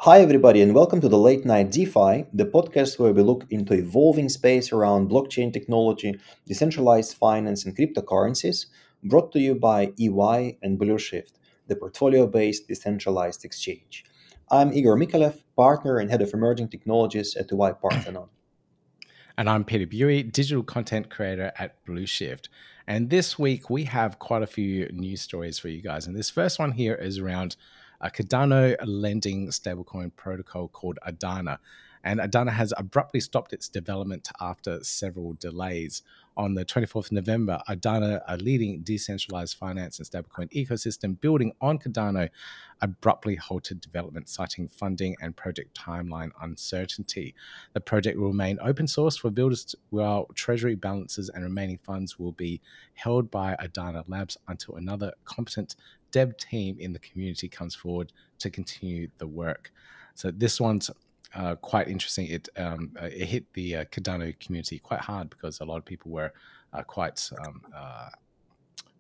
Hi, everybody, and welcome to the Late Night DeFi, the podcast where we look into evolving space around blockchain technology, decentralized finance, and cryptocurrencies, brought to you by EY and Blueshift, the portfolio-based decentralized exchange. I'm Igor Mikalev, partner and head of emerging technologies at EY Parthenon. And I'm Peter Buey, digital content creator at Blueshift. And this week we have quite a few news stories for you guys. And this first one here is around a Cardano lending stablecoin protocol called Ardana. And Ardana has abruptly stopped its development after several delays. On the 24th of November, Ardana, a leading decentralized finance and stablecoin ecosystem building on Cardano, abruptly halted development, citing funding and project timeline uncertainty. The project will remain open source for builders while treasury balances and remaining funds will be held by Ardana Labs until another competent dev team in the community comes forward to continue the work. So this one's quite interesting. It hit the Cardano community quite hard because a lot of people were quite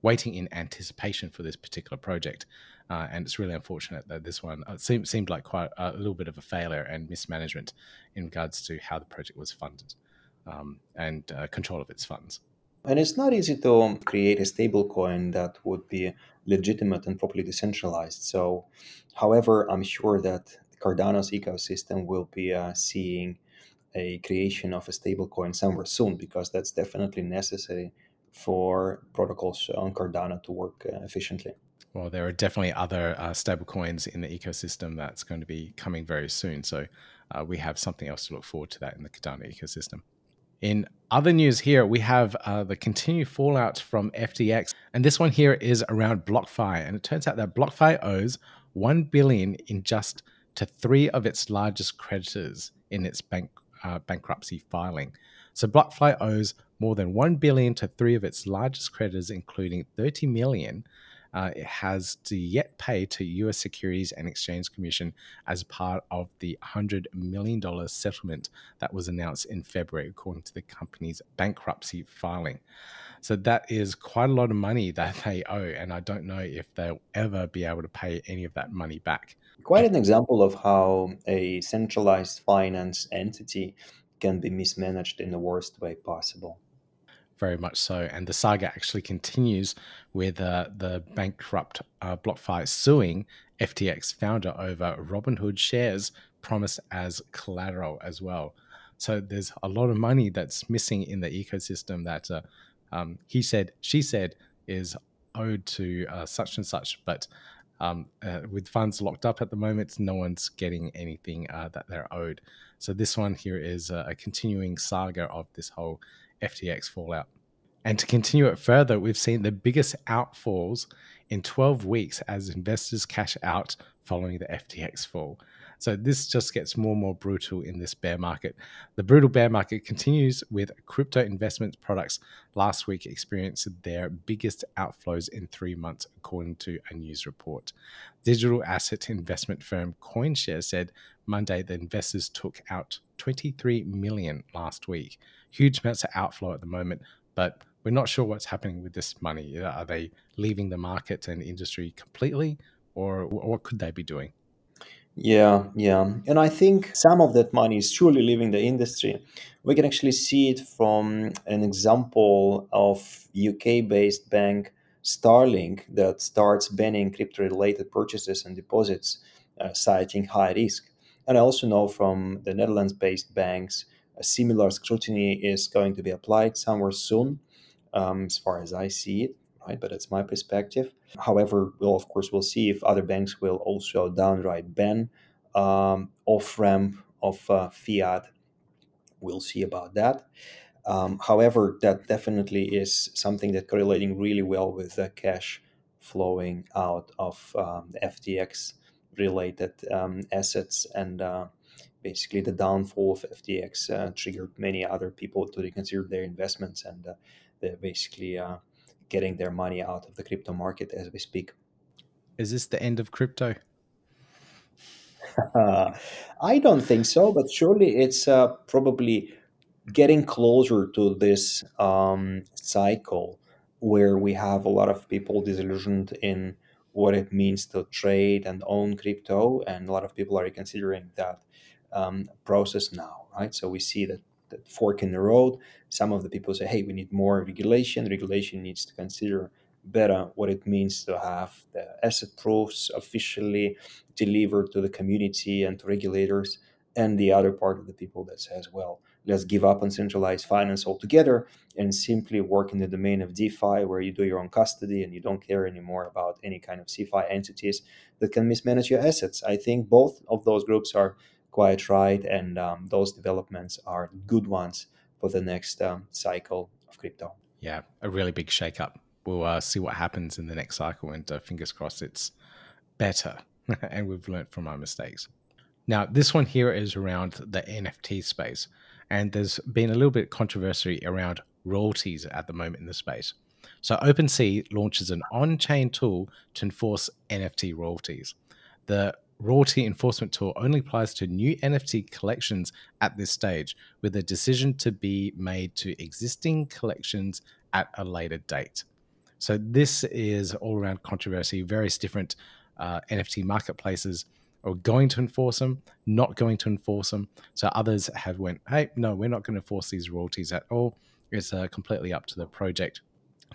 waiting in anticipation for this particular project. And it's really unfortunate that this one seemed like quite a little bit of a failure and mismanagement in regards to how the project was funded and control of its funds. And it's not easy to create a stablecoin that would be legitimate and properly decentralized. So, however, I'm sure that Cardano's ecosystem will be seeing a creation of a stablecoin somewhere soon because that's definitely necessary for protocols on Cardano to work efficiently. Well, there are definitely other stable coins in the ecosystem that's going to be coming very soon. So we have something else to look forward to that in the Cardano ecosystem. In other news here, we have the continued fallout from FTX. And this one here is around BlockFi. And it turns out that BlockFi owes 1 billion in just to three of its largest creditors in its bankruptcy filing. So BlockFi owes more than 1 billion to three of its largest creditors, including 30 million it has to yet pay to US Securities and Exchange Commission as part of the $100 million settlement that was announced in February, according to the company's bankruptcy filing. So that is quite a lot of money that they owe, and I don't know if they'll ever be able to pay any of that money back. Quite an example of how a centralized finance entity can be mismanaged in the worst way possible. Very much so. And the saga actually continues with the bankrupt BlockFi suing FTX founder over Robinhood shares promised as collateral as well. So there's a lot of money that's missing in the ecosystem that he said, she said is owed to such and such. But with funds locked up at the moment, no one's getting anything that they're owed. So this one here is a continuing saga of this whole FTX fallout. And to continue it further, we've seen the biggest outfalls in 12 weeks as investors cash out following the FTX fall. So this just gets more and more brutal in this bear market. The brutal bear market continues with crypto investment products last week experienced their biggest outflows in 3 months, according to a news report. Digital asset investment firm CoinShares said Monday that investors took out 23 million last week. Huge amounts of outflow at the moment, but we're not sure what's happening with this money. Are they leaving the market and industry completely, or what could they be doing? Yeah. And I think some of that money is surely leaving the industry. We can actually see it from an example of UK-based bank Starling that starts banning crypto-related purchases and deposits, citing high risk. And I also know from the Netherlands-based banks, a similar scrutiny is going to be applied somewhere soon, as far as I see it, right? But that's my perspective. However, we'll see if other banks will also downright ban off ramp of fiat. We'll see about that. However, that definitely is something that correlating really well with the cash flowing out of the FTX related assets and basically the downfall of FTX triggered many other people to reconsider their investments and they're basically getting their money out of the crypto market as we speak. Is this the end of crypto? I don't think so, but surely it's probably getting closer to this cycle where we have a lot of people disillusioned in what it means to trade and own crypto, and a lot of people are reconsidering that process now, right? So we see that fork in the road. Some of the people say, hey, we need more regulation. Regulation needs to consider better what it means to have the asset proofs officially delivered to the community and to regulators. And the other part of the people that says, well, let's give up on centralized finance altogether and simply work in the domain of DeFi, where you do your own custody and you don't care anymore about any kind of CeFi entities that can mismanage your assets. I think both of those groups are quite right, and those developments are good ones for the next cycle of crypto. Yeah, a really big shakeup. We'll see what happens in the next cycle, and fingers crossed it's better and we've learned from our mistakes. Now, this one here is around the NFT space, and there's been a little bit of controversy around royalties at the moment in the space. So OpenSea launches an on-chain tool to enforce NFT royalties. The royalty enforcement tool only applies to new NFT collections at this stage, with a decision to be made to existing collections at a later date. So this is all around controversy. Various different NFT marketplaces are going to enforce them, not going to enforce them. So others have went, hey, no, we're not going to enforce these royalties at all. It's completely up to the project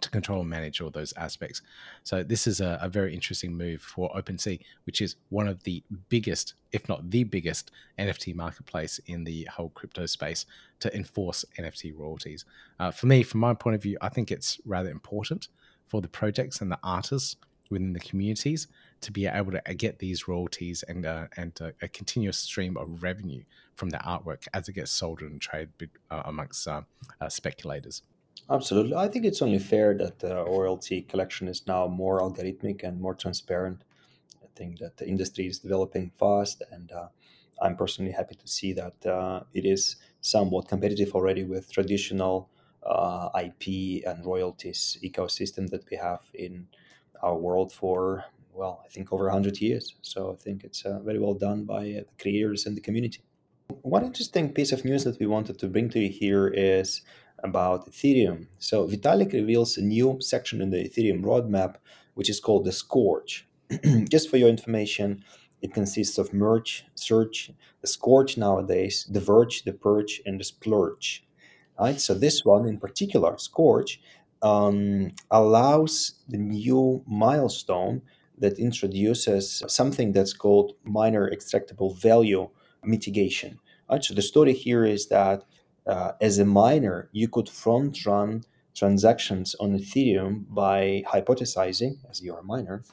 to control and manage all those aspects. So this is a very interesting move for OpenSea, which is one of the biggest, if not the biggest, NFT marketplace in the whole crypto space to enforce NFT royalties. For me, from my point of view, I think it's rather important for the projects and the artists within the communities to be able to get these royalties and a continuous stream of revenue from the artwork as it gets sold and traded amongst speculators. Absolutely. I think it's only fair that the royalty collection is now more algorithmic and more transparent. I think that the industry is developing fast, and I'm personally happy to see that it is somewhat competitive already with traditional IP and royalties ecosystem that we have in our world for, well, I think over 100 years. So I think it's very well done by the creators and the community. One interesting piece of news that we wanted to bring to you here is about Ethereum. So Vitalik reveals a new section in the Ethereum roadmap, which is called the Scourge. Just for your information, it consists of merge, search, the Scourge nowadays, the Verge, the Purge, and the Splurge. Right? So this one in particular, Scourge, allows the new milestone that introduces something that's called minor extractable value mitigation. Right? So the story here is that as a miner, you could front run transactions on Ethereum by hypothesizing, as you're a miner,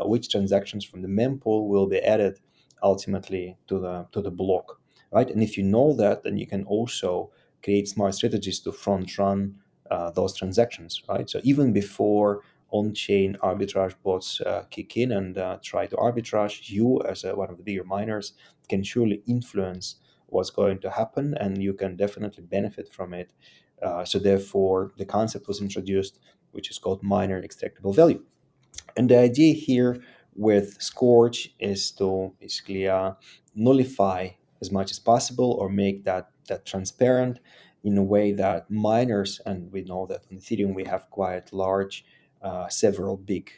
which transactions from the mempool will be added ultimately to the block, right? And if you know that, then you can also create smart strategies to front run those transactions, right? So even before on-chain arbitrage bots kick in and try to arbitrage, you as one of the bigger miners can surely influence what's going to happen, and you can definitely benefit from it. So therefore, the concept was introduced, which is called minor extractable value. And the idea here with Scourge is to basically nullify as much as possible or make that transparent in a way that miners, and we know that on Ethereum we have quite large, several big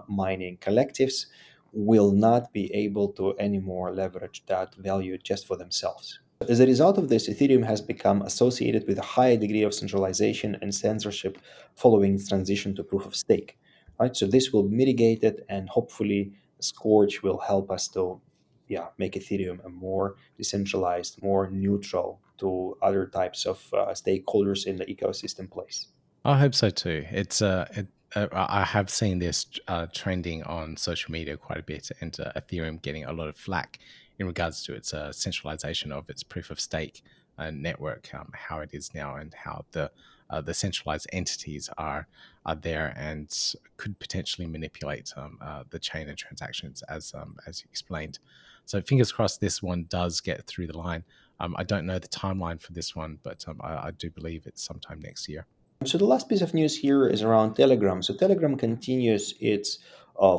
mining collectives, will not be able to anymore leverage that value just for themselves. As a result of this, Ethereum has become associated with a higher degree of centralization and censorship following its transition to proof of stake. Right? So this will mitigate it, and hopefully Scourge will help us to make Ethereum a more decentralized, more neutral to other types of stakeholders in the ecosystem place. I hope so too. I have seen this trending on social media quite a bit, and Ethereum getting a lot of flack in regards to its centralization of its proof of stake network, how it is now, and how the centralized entities are there and could potentially manipulate the chain and transactions, as you explained. So fingers crossed this one does get through the line. I don't know the timeline for this one, but I do believe it's sometime next year. So the last piece of news here is around Telegram. So Telegram continues its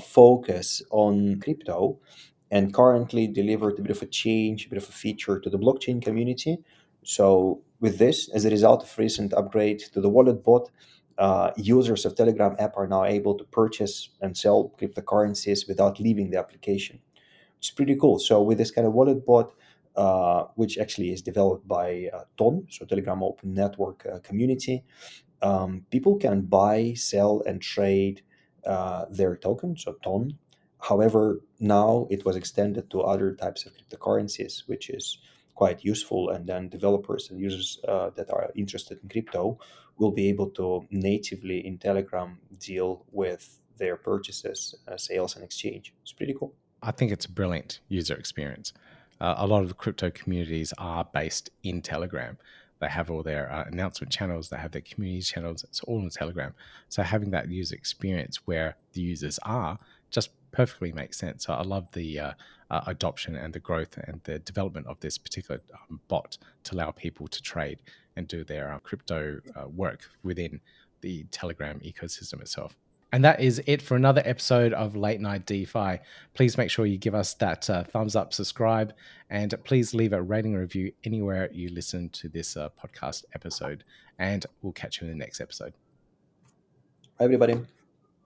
focus on crypto and currently delivered a bit of a change, a bit of a feature to the blockchain community. So with this, as a result of recent upgrade to the wallet bot, users of Telegram app are now able to purchase and sell cryptocurrencies without leaving the application. It's pretty cool. So with this kind of wallet bot, which actually is developed by Ton, so Telegram Open Network community, people can buy, sell, and trade their token, so Ton. However, now it was extended to other types of cryptocurrencies, which is quite useful. And then developers and users that are interested in crypto will be able to natively in Telegram deal with their purchases, sales, and exchange. It's pretty cool. I think it's a brilliant user experience. A lot of the crypto communities are based in Telegram. They have all their announcement channels, they have their community channels, it's all in Telegram. So having that user experience where the users are just perfectly makes sense. So I love the adoption and the growth and the development of this particular bot to allow people to trade and do their crypto work within the Telegram ecosystem itself. And that is it for another episode of Late Night DeFi. Please make sure you give us that thumbs up, subscribe, and please leave a rating and review anywhere you listen to this podcast episode. And we'll catch you in the next episode. Bye, everybody.